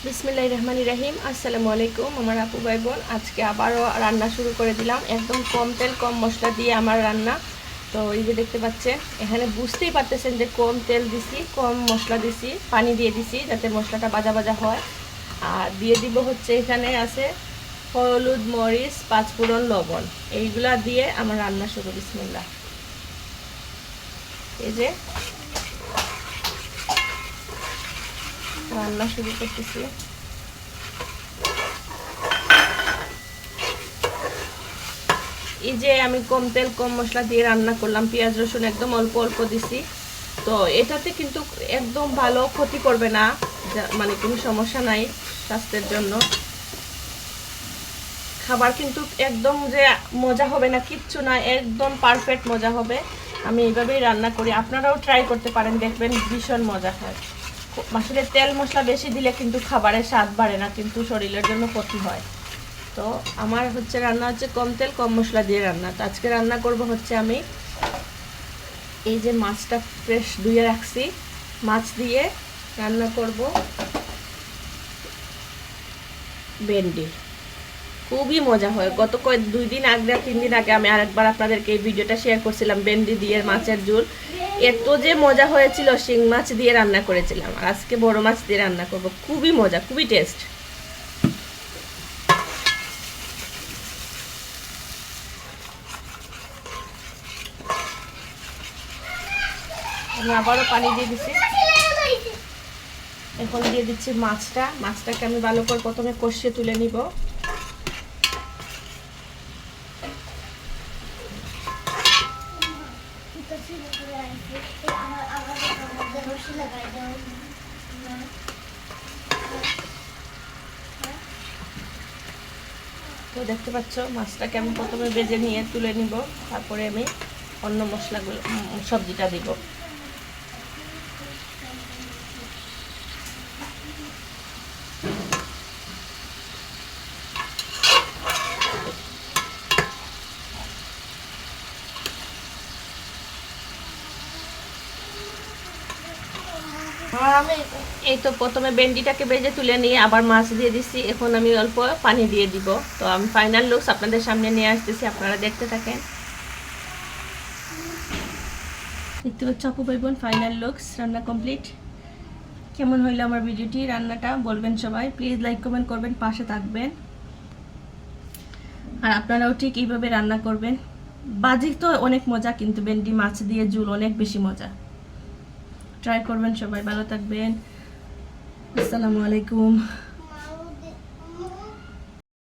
বিসমিল্লাহির রহমানির রহিম। আসসালামু আলাইকুম আমার আপু ভাই বোন। আজকে আবারও রান্না শুরু করে দিলাম, একদম কম তেল কম মশলা দিয়ে আমার রান্না। তো এই যে দেখতে পাচ্ছেন, এখানে বুঝতেই পারতেছেন যে কম তেল দিছি, কম মশলা দিছি, পানি দিয়ে দিছি যাতে মশলাটা ভাজা ভাজা হয়। আর দিয়ে দিব হচ্ছে এখানে আছে হলুদ, মরিচ, পাঁচফোড়ন, লবণ। এইগুলা দিয়ে আমার রান্না শুরু। বিসমিল্লাহ। এই যে রান্না শুরু করতেছি। এই যে আমি কম তেল কম মশলা দিয়ে রান্না করলাম, পেঁয়াজ রসুন একদম অল্প অল্প দিছি। তো এটাতে কিন্তু একদম ভালো ক্ষতি করবে না, মানে কোনো সমস্যা নাই স্বাস্থ্যের জন্য। খাবার কিন্তু একদম যে মজা হবে না কিচ্ছু না, একদম পারফেক্ট মজা হবে। আমি এইভাবেই রান্না করি, আপনারাও ট্রাই করতে পারেন, দেখবেন ভীষণ মজা হয়। আসলে তেল মশলা বেশি দিলে কিন্তু খাবারের স্বাদ বাড়ে না, কিন্তু শরীরের জন্য ক্ষতি হয়। তো আমার হচ্ছে রান্না হচ্ছে কম তেল কম মশলা দিয়ে রান্না। তো আজকে রান্না করব হচ্ছে আমি এই যে মাছটা ফ্রেশ ধুয়ে রাখছি, মাছ দিয়ে রান্না করব ভেন্ডি। খুবই মজা হয়। গত 2 দিন আগে 3 দিন আগে আমি আরেকবার আপনাদেরকে এই ভিডিওটা শেয়ার করছিলাম, ভেন্ডি দিয়ে মাছের ঝোল। এত যে মজা হয়েছিল, শিং মাছ দিয়ে রান্না করেছিলাম, আর আজকে বড় মাছ দিয়ে রান্না করব। খুবই মজা, খুবই টেস্ট। আমি আবারও পানি দিয়ে দিচ্ছি। এখন দিয়ে দিচ্ছি মাছটাকে আমি ভালো করে প্রথমে কষিয়ে তুলে নিব। তো দেখতে পাচ্ছ মাছটাকে আমি প্রথমে ভেজে নিয়ে তুলে নিব, তারপরে আমি অন্য মশলাগুলো সবজিটা দিব। আমি এই তো প্রথমে ভেন্ডিটাকে ভেজে তুলে নিয়ে আবার মাছ দিয়ে দিচ্ছি। এখন আমি অল্প পানি দিয়ে দিব। তো আমি ফাইনাল লুকস আপনাদের সামনে নিয়ে আসতেছি, আপনারা দেখতে থাকেন। দেখতে পাচ্ছ আপু ভাই বোন, ফাইনাল লুকস, রান্না কমপ্লিট। কেমন হইলো আমার ভিডিওটি, রান্নাটা বলবেন সবাই। প্লিজ লাইক কমেন্ট করবেন, পাশে থাকবেন। আর আপনারাও ঠিক এইভাবে রান্না করবেন। বাজি তো অনেক মজা, কিন্তু ভেন্ডি মাছ দিয়ে ঝোল অনেক বেশি মজা। ট্রাই করবেন সবাই। ভালো থাকবেন। আসসালামু আলাইকুম।